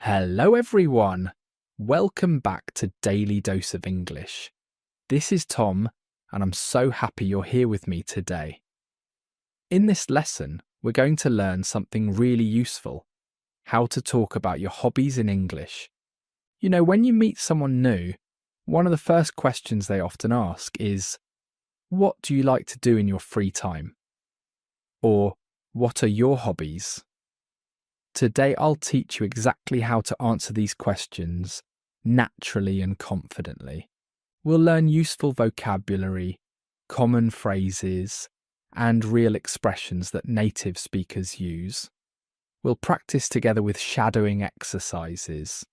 Hello everyone! Welcome back to Daily Dose of English. This is Tom, and I'm so happy you're here with me today. In this lesson, we're going to learn something really useful: how to talk about your hobbies in English. You know, when you meet someone new, one of the first questions they often ask is, "What do you like to do in your free time?" Or, "What are your hobbies?" Today I'll teach you exactly how to answer these questions naturally and confidently. We'll learn useful vocabulary, common phrases, and real expressions that native speakers use. We'll practice together with shadowing exercises.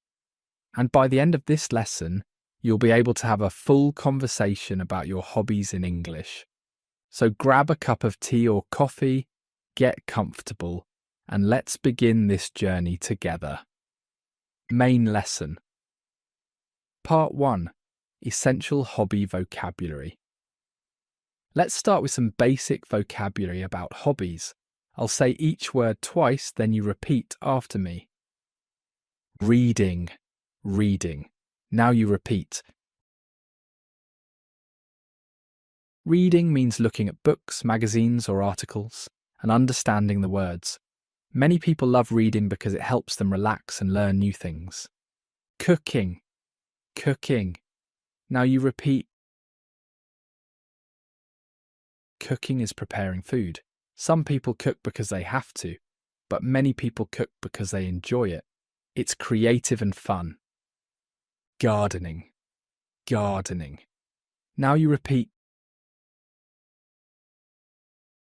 And by the end of this lesson, you'll be able to have a full conversation about your hobbies in English. So grab a cup of tea or coffee, get comfortable, and let's begin this journey together. Main lesson. Part 1. Essential hobby vocabulary. Let's start with some basic vocabulary about hobbies. I'll say each word twice, then you repeat after me. Reading, reading. Now you repeat. Reading means looking at books, magazines, or articles and understanding the words. Many people love reading because it helps them relax and learn new things. Cooking, cooking. Now you repeat. Cooking is preparing food. Some people cook because they have to, but many people cook because they enjoy it. It's creative and fun. Gardening, gardening. Now you repeat.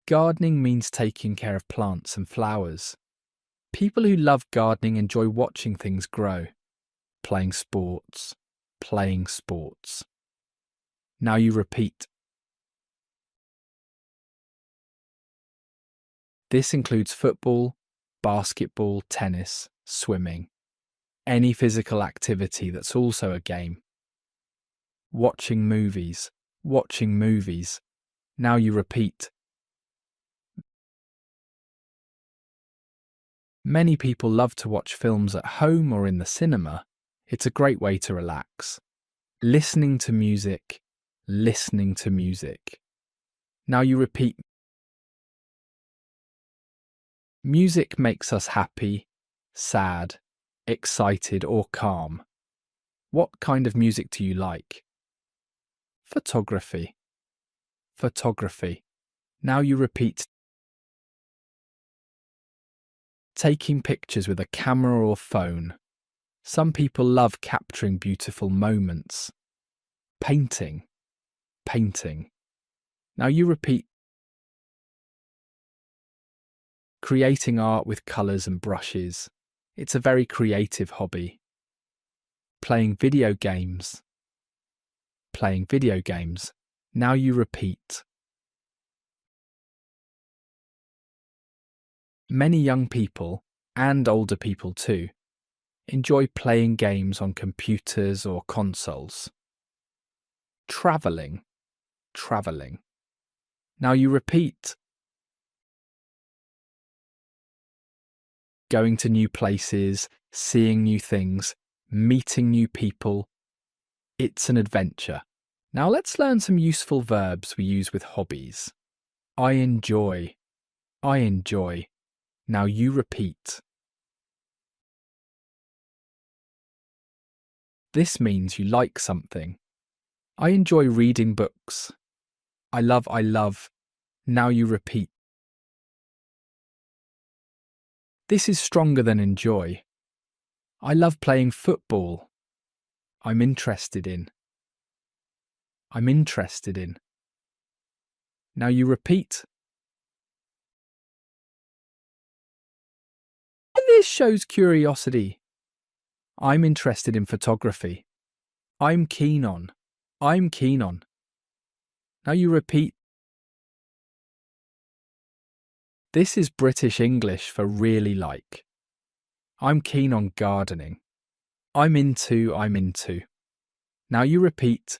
Gardening means taking care of plants and flowers. People who love gardening enjoy watching things grow. Playing sports, playing sports. Now you repeat. This includes football, basketball, tennis, swimming. Any physical activity that's also a game. Watching movies, watching movies. Now you repeat. Many people love to watch films at home or in the cinema. It's a great way to relax. Listening to music, listening to music. Now you repeat. Music makes us happy, sad, excited, or calm. What kind of music do you like? Photography, photography. Now you repeat. Taking pictures with a camera or phone. Some people love capturing beautiful moments. Painting, painting. Now you repeat. Creating art with colours and brushes. It's a very creative hobby. Playing video games, playing video games. Now you repeat. Many young people, and older people too, enjoy playing games on computers or consoles. Travelling, travelling. Now you repeat. Going to new places, seeing new things, meeting new people. It's an adventure. Now let's learn some useful verbs we use with hobbies. I enjoy, I enjoy. Now you repeat. This means you like something. I enjoy reading books. I love. Now you repeat. This is stronger than enjoy. I love playing football. I'm interested in. I'm interested in. Now you repeat. This shows curiosity. I'm interested in photography. I'm keen on. I'm keen on. Now you repeat. This is British English for really like. I'm keen on gardening. I'm into. Now you repeat.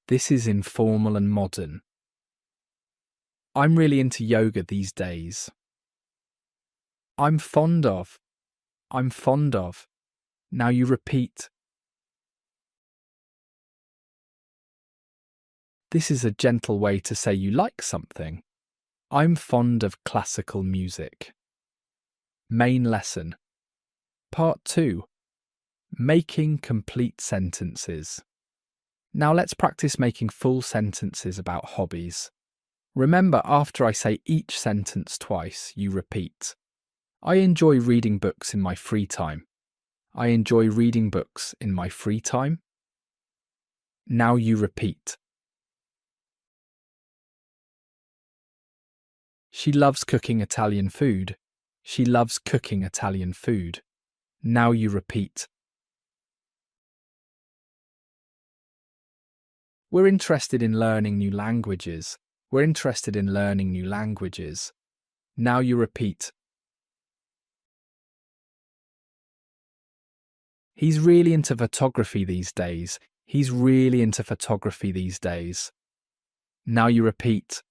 This is informal and modern. I'm really into yoga these days. I'm fond of. I'm fond of. Now you repeat. This is a gentle way to say you like something. I'm fond of classical music. Main lesson. Part 2. Making complete sentences. Now let's practice making full sentences about hobbies. Remember, after I say each sentence twice, you repeat. I enjoy reading books in my free time. I enjoy reading books in my free time. Now you repeat. She loves cooking Italian food. She loves cooking Italian food. Now you repeat. We're interested in learning new languages. We're interested in learning new languages. Now you repeat. He's really into photography these days. He's really into photography these days. Now you repeat.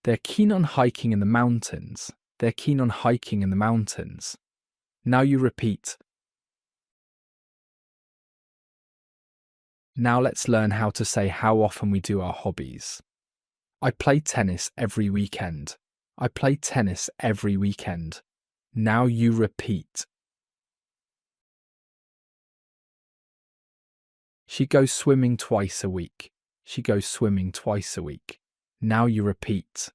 They're keen on hiking in the mountains. They're keen on hiking in the mountains. Now you repeat. Now let's learn how to say how often we do our hobbies. I play tennis every weekend. I play tennis every weekend. Now you repeat. She goes swimming twice a week. She goes swimming twice a week. Now you repeat.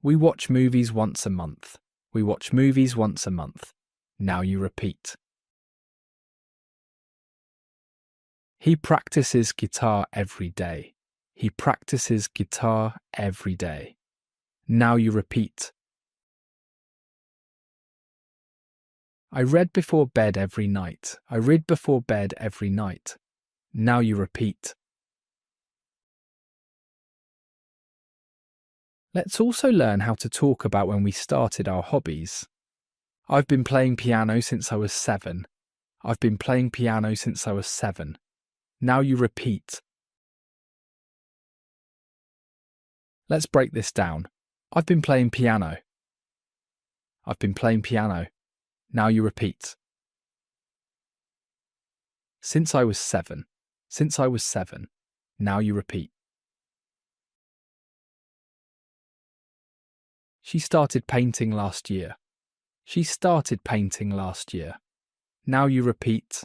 We watch movies once a month. We watch movies once a month. Now you repeat. He practices guitar every day. He practices guitar every day. Now you repeat. I read before bed every night. I read before bed every night. Now you repeat. Let's also learn how to talk about when we started our hobbies. I've been playing piano since I was 7. I've been playing piano since I was 7. Now you repeat. Let's break this down. I've been playing piano. I've been playing piano. Now you repeat. Since I was 7. Since I was 7. Now you repeat. She started painting last year. She started painting last year. Now you repeat.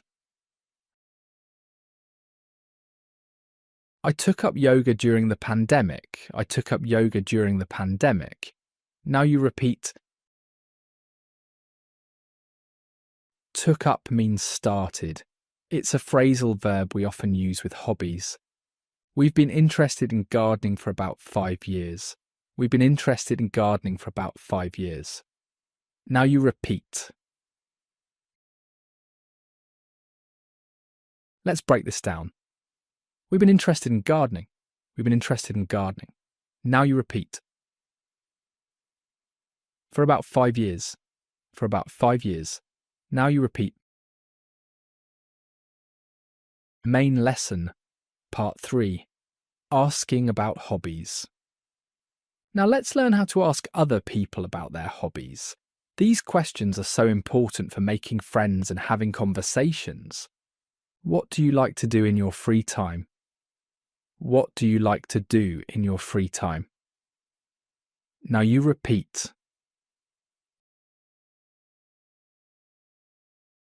I took up yoga during the pandemic. I took up yoga during the pandemic. Now you repeat. Took up means started. It's a phrasal verb we often use with hobbies. We've been interested in gardening for about 5 years. We've been interested in gardening for about 5 years. Now you repeat. Let's break this down. We've been interested in gardening. We've been interested in gardening. Now you repeat. For about 5 years. For about 5 years. Now you repeat. Main lesson, part 3. Asking about hobbies. Now let's learn how to ask other people about their hobbies. These questions are so important for making friends and having conversations. What do you like to do in your free time? What do you like to do in your free time? Now you repeat.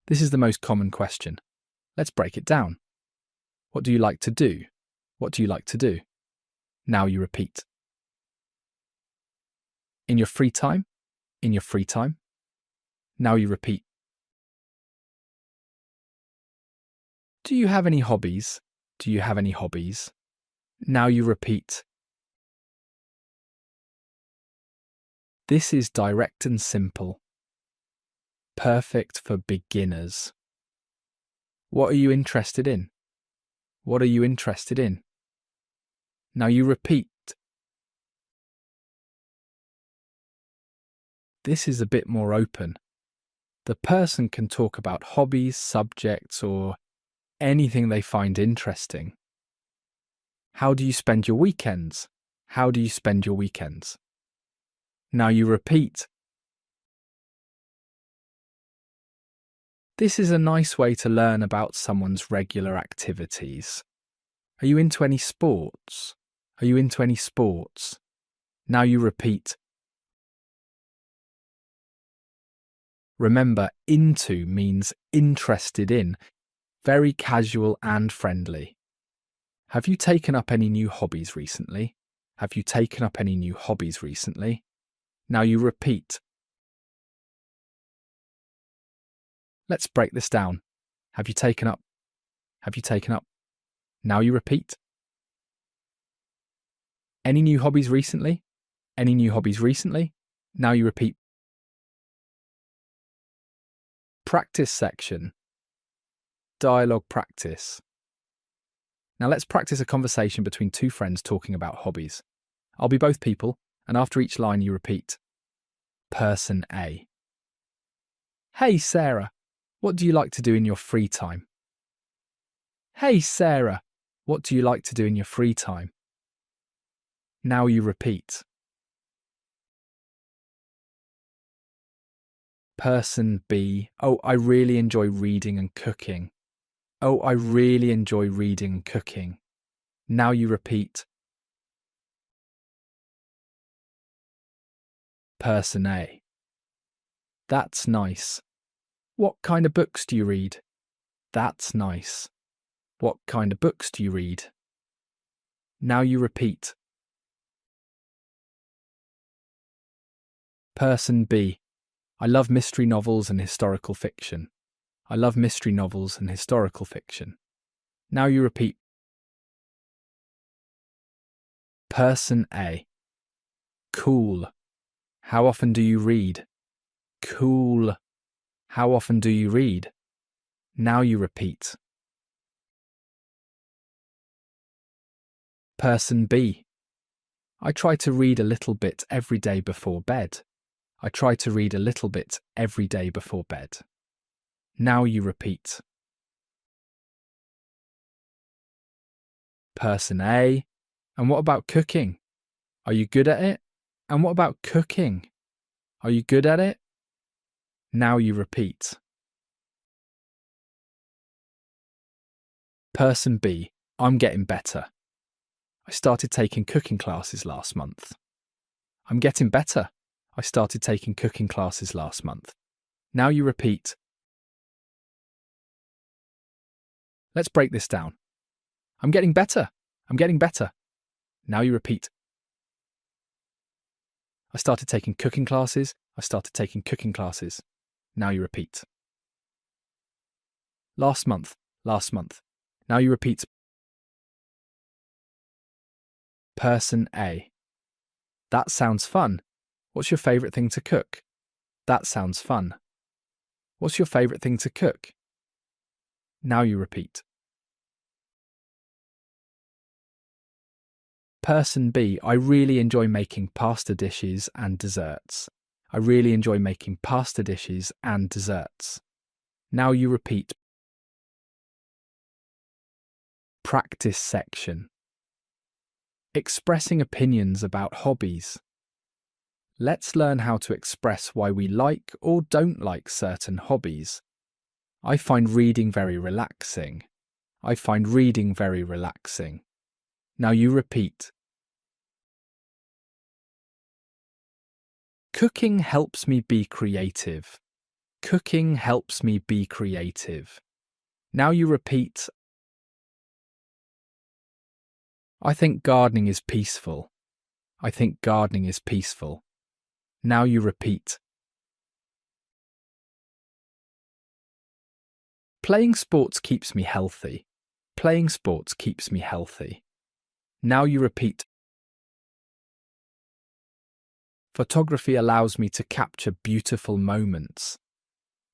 This is the most common question. Let's break it down. What do you like to do? What do you like to do? Now you repeat. In your free time? In your free time? Now you repeat. Do you have any hobbies? Do you have any hobbies? Now you repeat. This is direct and simple. Perfect for beginners. What are you interested in? What are you interested in? Now you repeat. This is a bit more open. The person can talk about hobbies, subjects, or anything they find interesting. How do you spend your weekends? How do you spend your weekends? Now you repeat. This is a nice way to learn about someone's regular activities. Are you into any sports? Are you into any sports? Now you repeat. Remember, into means interested in, very casual and friendly. Have you taken up any new hobbies recently? Have you taken up any new hobbies recently? Now you repeat. Let's break this down. Have you taken up? Have you taken up? Now you repeat. Any new hobbies recently? Any new hobbies recently? Now you repeat. Practice section. Dialogue practice. Now let's practice a conversation between two friends talking about hobbies. I'll be both people, and after each line you repeat. Person A. Hey Sarah, what do you like to do in your free time? Hey Sarah, what do you like to do in your free time? Now you repeat. Person B. Oh, I really enjoy reading and cooking. Oh, I really enjoy reading and cooking. Now you repeat. Person A. That's nice. What kind of books do you read? That's nice. What kind of books do you read? Now you repeat. Person B. I love mystery novels and historical fiction. I love mystery novels and historical fiction. Now you repeat. Person A. Cool. How often do you read? Cool. How often do you read? Now you repeat. Person B. I try to read a little bit every day before bed. I try to read a little bit every day before bed. Now you repeat. Person A. And what about cooking? Are you good at it? And what about cooking? Are you good at it? Now you repeat. Person B. I'm getting better. I started taking cooking classes last month. I'm getting better. I started taking cooking classes last month. Now you repeat. Let's break this down. I'm getting better. I'm getting better. Now you repeat. I started taking cooking classes. I started taking cooking classes. Now you repeat. Last month. Last month. Now you repeat. Person A. That sounds fun. What's your favourite thing to cook? That sounds fun. What's your favourite thing to cook? Now you repeat. Person B. I really enjoy making pasta dishes and desserts. I really enjoy making pasta dishes and desserts. Now you repeat. Practice section. Expressing opinions about hobbies. Let's learn how to express why we like or don't like certain hobbies. I find reading very relaxing. I find reading very relaxing. Now you repeat. Cooking helps me be creative. Cooking helps me be creative. Now you repeat. I think gardening is peaceful. I think gardening is peaceful. Now you repeat. Playing sports keeps me healthy. Playing sports keeps me healthy. Now you repeat. Photography allows me to capture beautiful moments.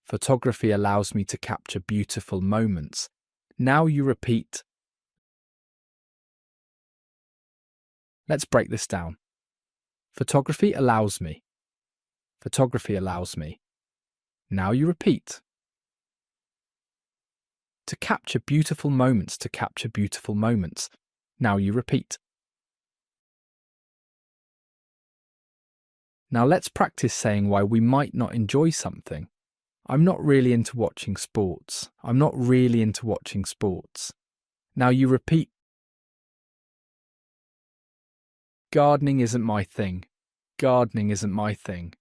Photography allows me to capture beautiful moments. Now you repeat. Let's break this down. Photography allows me. Photography allows me. Now you repeat. To capture beautiful moments, to capture beautiful moments. Now you repeat. Now let's practice saying why we might not enjoy something. I'm not really into watching sports. I'm not really into watching sports. Now you repeat. Gardening isn't my thing. Gardening isn't my thing.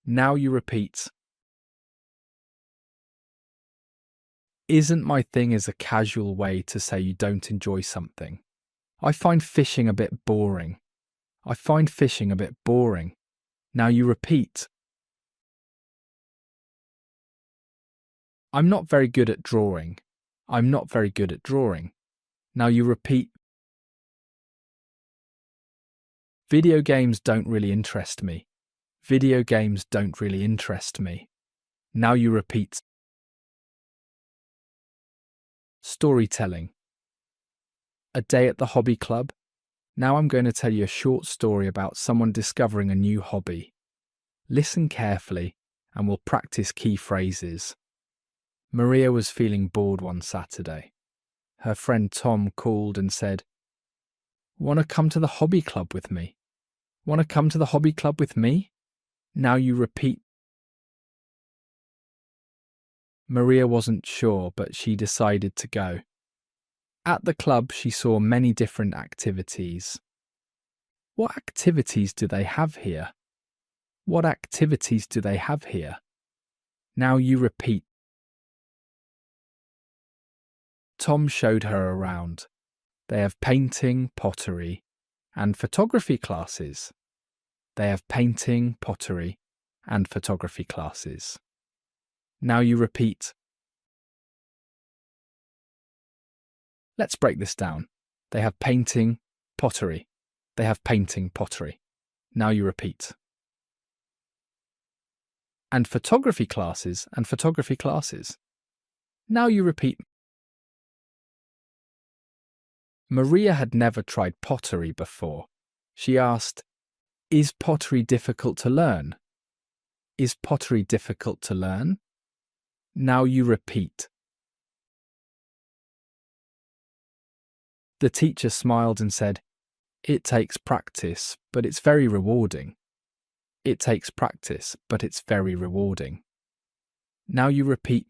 Now you repeat. Isn't my thing is a casual way to say you don't enjoy something. I find fishing a bit boring. I find fishing a bit boring. Now you repeat. I'm not very good at drawing. I'm not very good at drawing. Now you repeat. Video games don't really interest me. Video games don't really interest me. Now you repeat. Storytelling. A day at the hobby club. Now I'm going to tell you a short story about someone discovering a new hobby. Listen carefully and we'll practice key phrases. Maria was feeling bored one Saturday. Her friend Tom called and said, "Want to come to the hobby club with me? Want to come to the hobby club with me?" Now you repeat. Maria wasn't sure, but she decided to go. At the club, she saw many different activities. What activities do they have here? What activities do they have here? Now you repeat. Tom showed her around. They have painting, pottery, and photography classes. They have painting, pottery, and photography classes. Now you repeat. Let's break this down. They have painting, pottery. They have painting, pottery. Now you repeat. And photography classes and photography classes. Now you repeat. Maria had never tried pottery before. She asked, "Is pottery difficult to learn? Is pottery difficult to learn?" Now you repeat. The teacher smiled and said, "It takes practice, but it's very rewarding. It takes practice, but it's very rewarding." Now you repeat.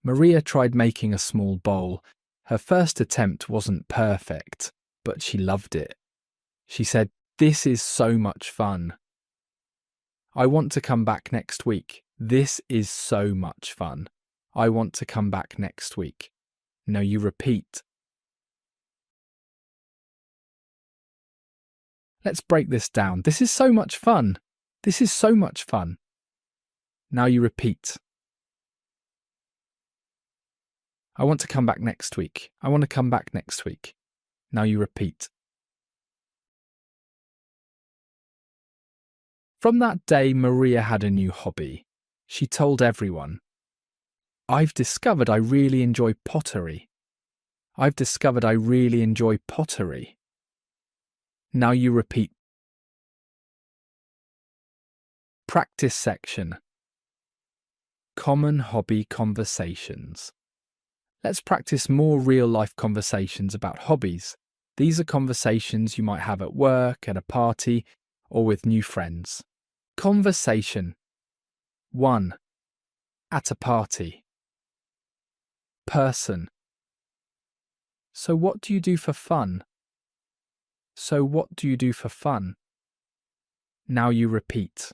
Maria tried making a small bowl. Her first attempt wasn't perfect, but she loved it. She said, "This is so much fun. I want to come back next week. This is so much fun. I want to come back next week." Now you repeat. Let's break this down. This is so much fun. This is so much fun. Now you repeat. I want to come back next week. I want to come back next week. Now you repeat. From that day, Maria had a new hobby. She told everyone, "I've discovered I really enjoy pottery. I've discovered I really enjoy pottery." Now you repeat. Practice section. Common hobby conversations. Let's practice more real-life conversations about hobbies. These are conversations you might have at work, at a party, or with new friends. Conversation. 1. At a party. Person. So what do you do for fun? So what do you do for fun? Now you repeat.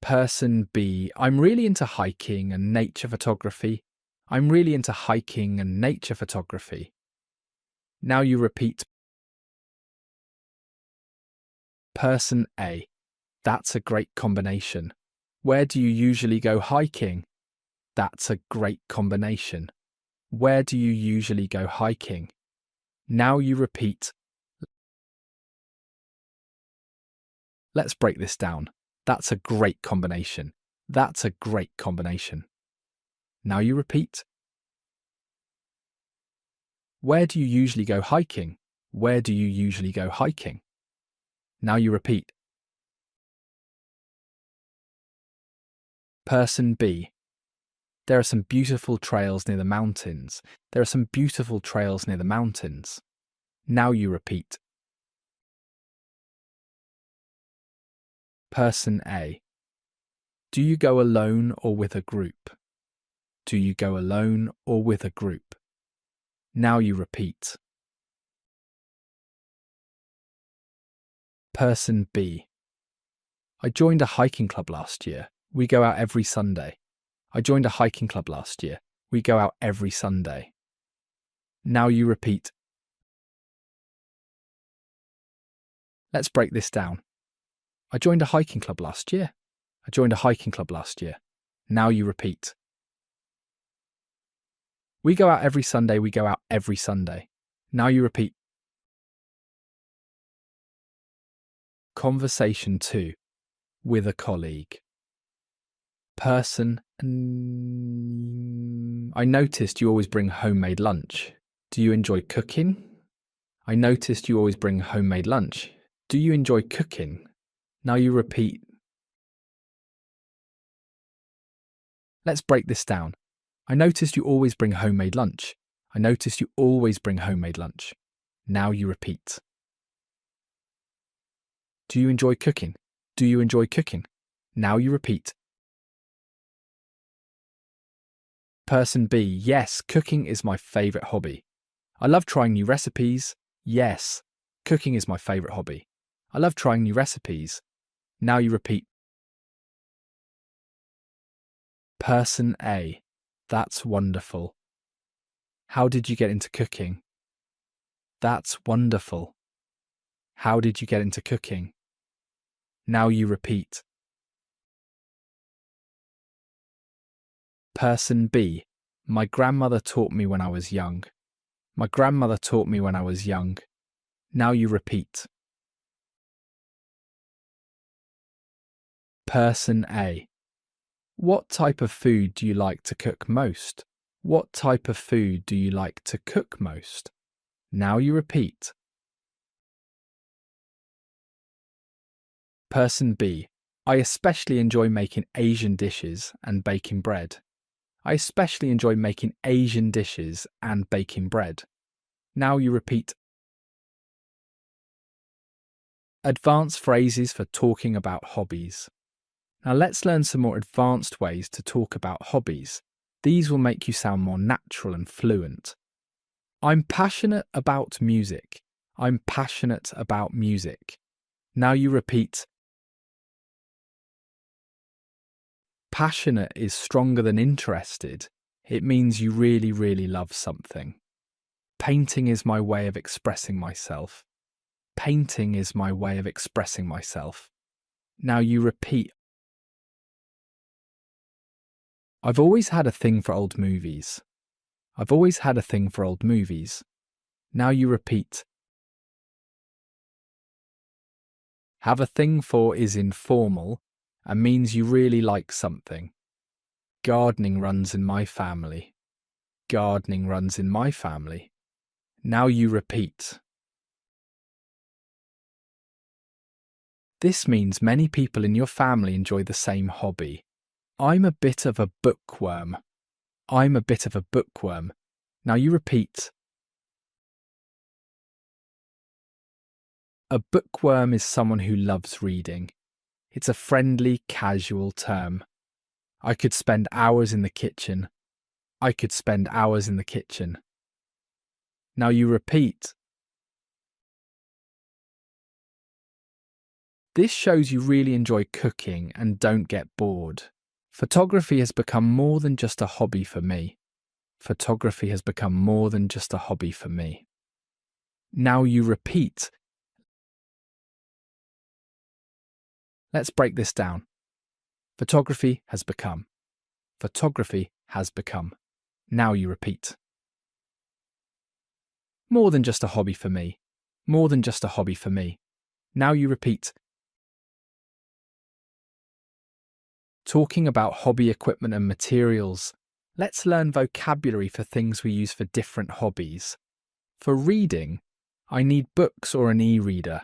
Person B. I'm really into hiking and nature photography. I'm really into hiking and nature photography. Now you repeat. Person A. That's a great combination. Where do you usually go hiking? That's a great combination. Where do you usually go hiking? Now you repeat. Let's break this down. That's a great combination. That's a great combination. Now you repeat. Where do you usually go hiking? Where do you usually go hiking? Now you repeat. Person B. There are some beautiful trails near the mountains. There are some beautiful trails near the mountains. Now you repeat. Person A. Do you go alone or with a group? Do you go alone or with a group? Now you repeat. Person B. I joined a hiking club last year. We go out every Sunday. I joined a hiking club last year. We go out every Sunday. Now you repeat. Let's break this down. I joined a hiking club last year. I joined a hiking club last year. Now you repeat. We go out every Sunday. We go out every Sunday. Now you repeat. Conversation 2. With a colleague. Person. I noticed you always bring homemade lunch. Do you enjoy cooking? I noticed you always bring homemade lunch. Do you enjoy cooking? Now you repeat. Let's break this down. I noticed you always bring homemade lunch. I noticed you always bring homemade lunch. Now you repeat. Do you enjoy cooking? Do you enjoy cooking? Now you repeat. Person B. Yes, cooking is my favourite hobby. I love trying new recipes. Yes, cooking is my favourite hobby. I love trying new recipes. Now you repeat. Person A. That's wonderful. How did you get into cooking? That's wonderful. How did you get into cooking? Now you repeat. Person B. My grandmother taught me when I was young. My grandmother taught me when I was young. Now you repeat. Person A. What type of food do you like to cook most? What type of food do you like to cook most? Now you repeat. Person B. I especially enjoy making Asian dishes and baking bread. I especially enjoy making Asian dishes and baking bread. Now you repeat. Advanced phrases for talking about hobbies. Now let's learn some more advanced ways to talk about hobbies. These will make you sound more natural and fluent. I'm passionate about music. I'm passionate about music. Now you repeat. Passionate is stronger than interested. It means you really, really love something. Painting is my way of expressing myself. Painting is my way of expressing myself. Now you repeat. I've always had a thing for old movies. I've always had a thing for old movies. Now you repeat. Have a thing for is informal and means you really like something. Gardening runs in my family. Gardening runs in my family. Now you repeat. This means many people in your family enjoy the same hobby. I'm a bit of a bookworm. I'm a bit of a bookworm. Now you repeat. A bookworm is someone who loves reading. It's a friendly, casual term. I could spend hours in the kitchen. I could spend hours in the kitchen. Now you repeat. This shows you really enjoy cooking and don't get bored. Photography has become more than just a hobby for me. Photography has become more than just a hobby for me. Now you repeat. Let's break this down. Photography has become. Photography has become. Now you repeat. More than just a hobby for me. More than just a hobby for me. Now you repeat. Talking about hobby equipment and materials, let's learn vocabulary for things we use for different hobbies. For reading, I need books or an e-reader.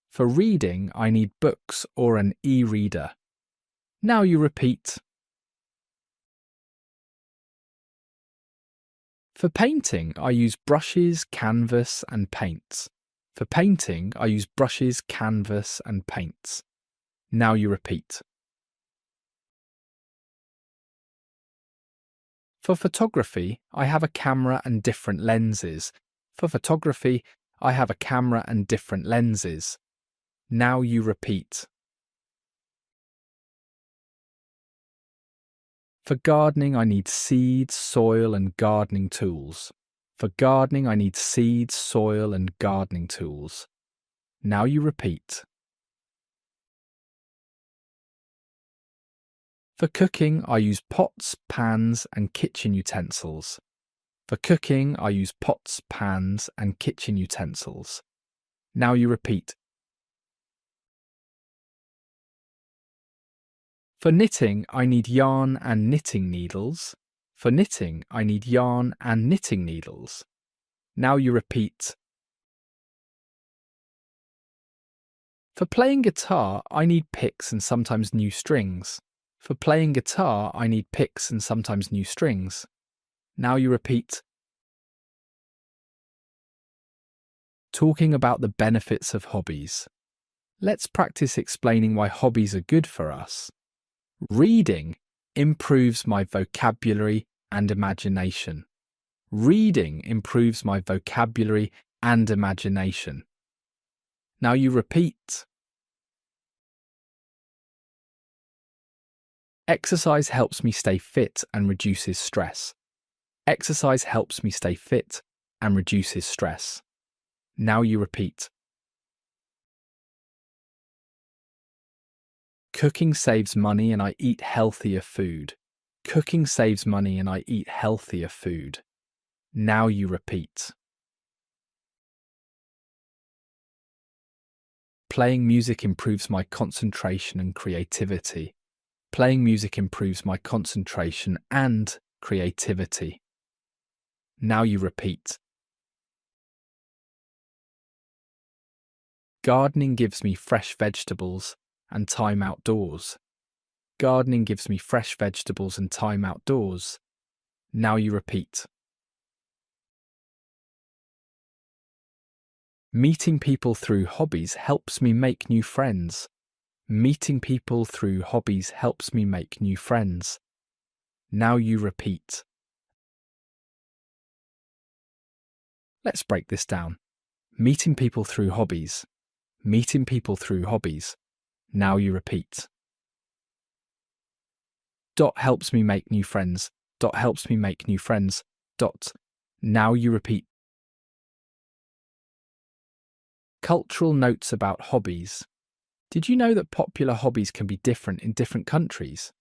For reading, I need books or an e-reader. Now you repeat. For painting, I use brushes, canvas, and paints. For painting, I use brushes, canvas, and paints. Now you repeat. For photography, I have a camera and different lenses. For photography, I have a camera and different lenses. Now you repeat. For gardening, I need seeds, soil, and gardening tools. For gardening, I need seeds, soil, and gardening tools. Now you repeat. For cooking, I use pots, pans, and kitchen utensils. For cooking, I use pots, pans, and kitchen utensils. Now you repeat. For knitting, I need yarn and knitting needles. For knitting, I need yarn and knitting needles. Now you repeat. For playing guitar, I need picks and sometimes new strings. For playing guitar, I need picks and sometimes new strings. Now you repeat. Talking about the benefits of hobbies. Let's practice explaining why hobbies are good for us. Reading improves my vocabulary and imagination. Reading improves my vocabulary and imagination. Now you repeat. Exercise helps me stay fit and reduces stress. Exercise helps me stay fit and reduces stress. Now you repeat. Cooking saves money and I eat healthier food. Cooking saves money and I eat healthier food. Now you repeat. Playing music improves my concentration and creativity. Playing music improves my concentration and creativity. Now you repeat. Gardening gives me fresh vegetables and time outdoors. Gardening gives me fresh vegetables and time outdoors. Now you repeat. Meeting people through hobbies helps me make new friends. Meeting people through hobbies helps me make new friends. Now you repeat. Let's break this down. Meeting people through hobbies. Meeting people through hobbies. Now you repeat. Dot helps me make new friends. Dot helps me make new friends. Dot. Now you repeat. Cultural notes about hobbies. Did you know that popular hobbies can be different in different countries?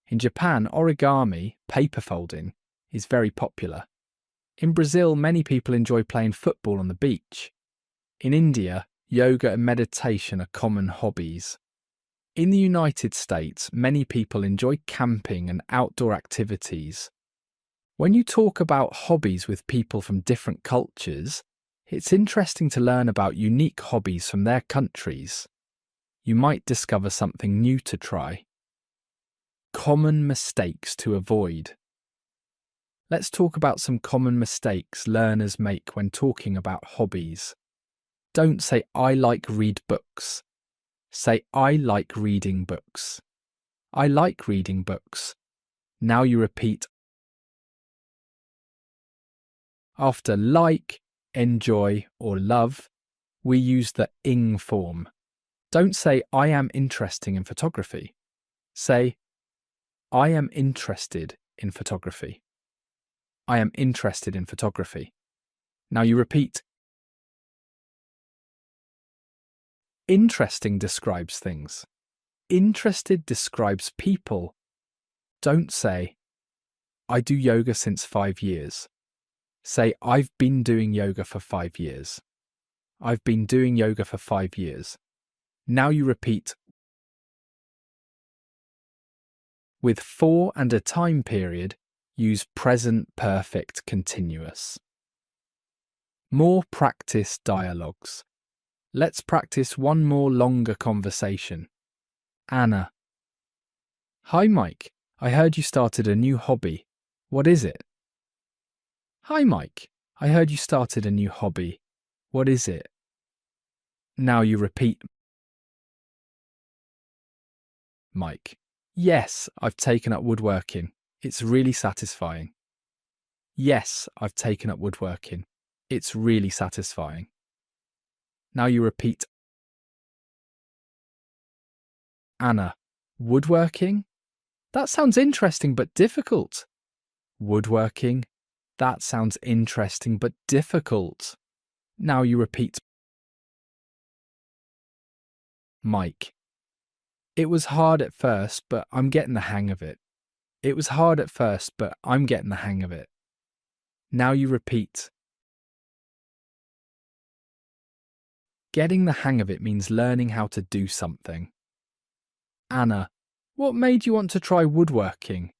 In Japan, origami, paper folding, is very popular. In Brazil, many people enjoy playing football on the beach. In India, yoga and meditation are common hobbies. In the United States, many people enjoy camping and outdoor activities. When you talk about hobbies with people from different cultures, it's interesting to learn about unique hobbies from their countries. You might discover something new to try. Common mistakes to avoid. Let's talk about some common mistakes learners make when talking about hobbies. Don't say, I like read books. Say, I like reading books. I like reading books. Now you repeat. After like, enjoy, or love, we use the ing form. Don't say, I am interested in photography. Say, I am interested in photography. I am interested in photography. Now you repeat. Interesting describes things. Interested describes people. Don't say, I do yoga since 5 years. Say, I've been doing yoga for 5 years. I've been doing yoga for 5 years. Now you repeat. With for and a time period, use present perfect continuous. More practice dialogues. Let's practice one more longer conversation. Anna. Hi Mike, I heard you started a new hobby. What is it? Hi, Mike. I heard you started a new hobby. What is it? Now you repeat, Mike. Yes, I've taken up woodworking. It's really satisfying. Yes, I've taken up woodworking. It's really satisfying. Now you repeat, Anna. Woodworking? That sounds interesting but difficult. Woodworking? That sounds interesting but difficult. Now you repeat, Mike. It was hard at first, but I'm getting the hang of it. It was hard at first, but I'm getting the hang of it. Now you repeat. Getting the hang of it means learning how to do something. Anna, what made you want to try woodworking?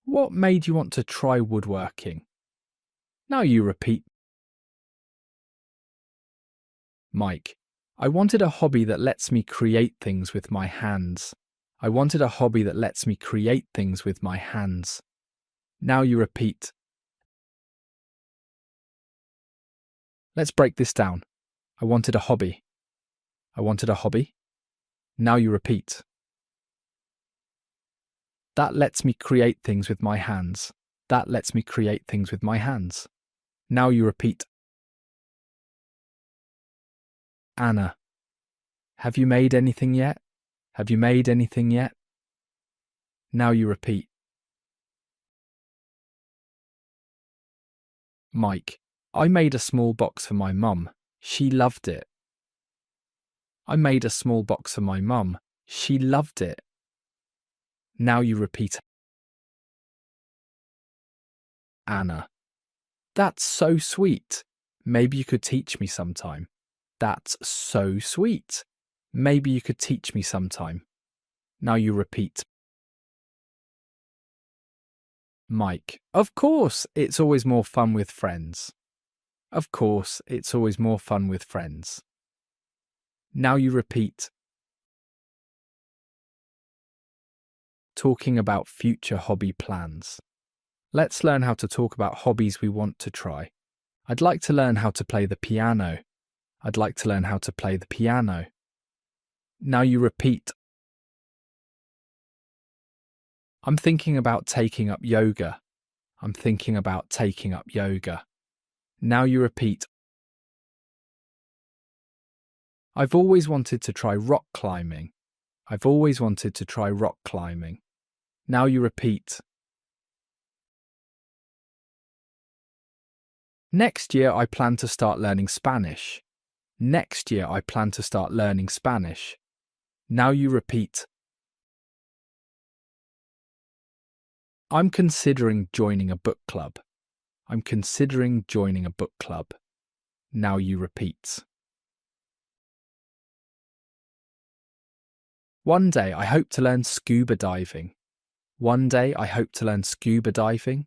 What made you want to try woodworking? Now you repeat. Mike, I wanted a hobby that lets me create things with my hands. I wanted a hobby that lets me create things with my hands. Now you repeat. Let's break this down. I wanted a hobby. I wanted a hobby. Now you repeat. That lets me create things with my hands. That lets me create things with my hands. Now you repeat. Anna, have you made anything yet? Have you made anything yet? Now you repeat. Mike, I made a small box for my mum. She loved it. I made a small box for my mum. She loved it. Now you repeat. Anna, that's so sweet. Maybe you could teach me sometime. That's so sweet. Maybe you could teach me sometime. Now you repeat. Mike, of course, it's always more fun with friends. Of course, it's always more fun with friends. Now you repeat. Talking about future hobby plans. Let's learn how to talk about hobbies we want to try. I'd like to learn how to play the piano. I'd like to learn how to play the piano. Now you repeat. I'm thinking about taking up yoga. I'm thinking about taking up yoga. Now you repeat. I've always wanted to try rock climbing. I've always wanted to try rock climbing. Now you repeat. Next year I plan to start learning Spanish. Next year I plan to start learning Spanish. Now you repeat. I'm considering joining a book club. I'm considering joining a book club. Now you repeat. One day I hope to learn scuba diving. One day I hope to learn scuba diving.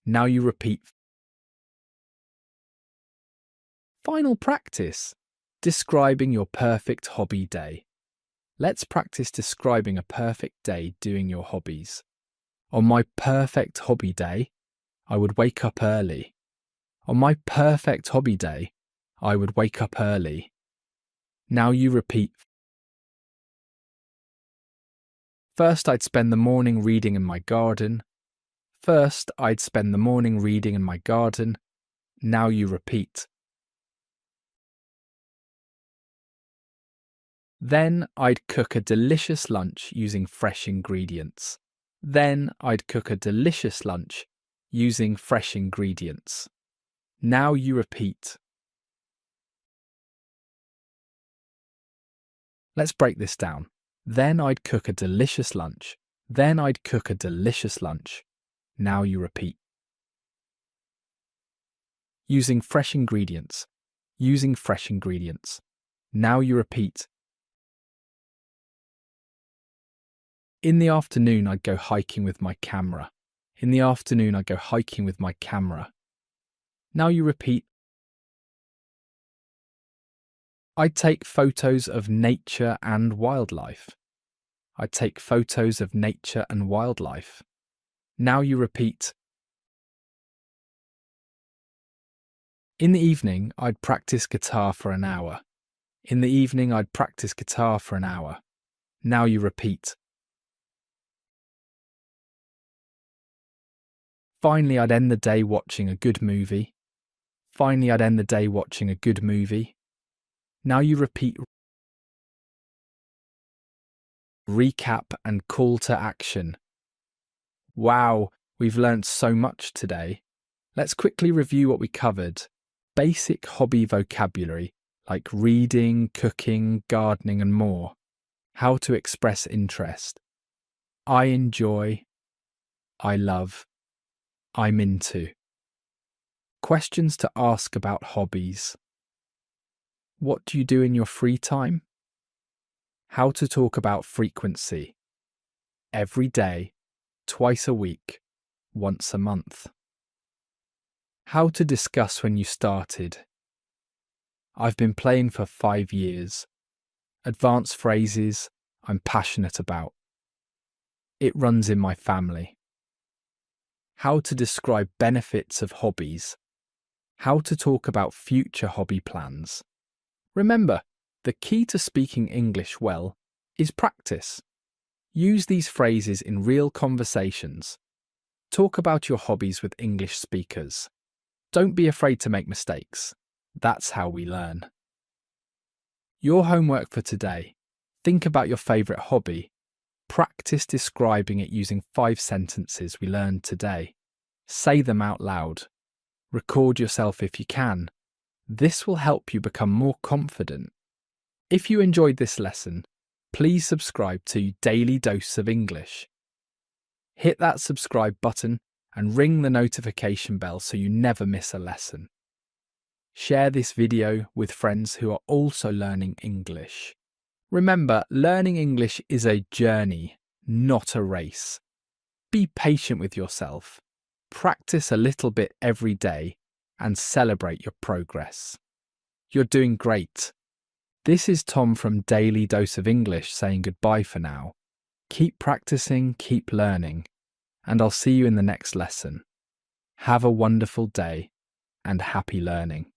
Now you repeat. Final practice. Describing your perfect hobby day. Let's practice describing a perfect day doing your hobbies. On my perfect hobby day, I would wake up early. On my perfect hobby day, I would wake up early. Now you repeat. First, I'd spend the morning reading in my garden. First, I'd spend the morning reading in my garden. Now you repeat. Then I'd cook a delicious lunch using fresh ingredients. Then I'd cook a delicious lunch using fresh ingredients. Now you repeat. Let's break this down. Then I'd cook a delicious lunch. Then I'd cook a delicious lunch. Now you repeat. Using fresh ingredients. Using fresh ingredients. Now you repeat. In the afternoon, I'd go hiking with my camera. In the afternoon, I'd go hiking with my camera. Now you repeat. I'd take photos of nature and wildlife. I'd take photos of nature and wildlife. Now you repeat. In the evening, I'd practice guitar for an hour. In the evening, I'd practice guitar for an hour. Now you repeat. Finally, I'd end the day watching a good movie. Finally, I'd end the day watching a good movie. Now you repeat. Recap and call to action. Wow, we've learnt so much today. Let's quickly review what we covered. Basic hobby vocabulary like reading, cooking, gardening and more. How to express interest. I enjoy. I love. I'm into. Questions to ask about hobbies. What do you do in your free time? How to talk about frequency. Every day, twice a week, once a month. How to discuss when you started. I've been playing for 5 years. Advanced phrases I'm passionate about. It runs in my family. How to describe benefits of hobbies. How to talk about future hobby plans. Remember, the key to speaking English well is practice. Use these phrases in real conversations. Talk about your hobbies with English speakers. Don't be afraid to make mistakes. That's how we learn. Your homework for today. Think about your favourite hobby. Practice describing it using 5 sentences we learned today. Say them out loud. Record yourself if you can. This will help you become more confident. If you enjoyed this lesson, please subscribe to Daily Dose of English. Hit that subscribe button and ring the notification bell so you never miss a lesson. Share this video with friends who are also learning English. Remember, learning English is a journey, not a race. Be patient with yourself. Practice a little bit every day and celebrate your progress. You're doing great. This is Tom from Daily Dose of English saying goodbye for now. Keep practicing, keep learning, and I'll see you in the next lesson. Have a wonderful day and happy learning.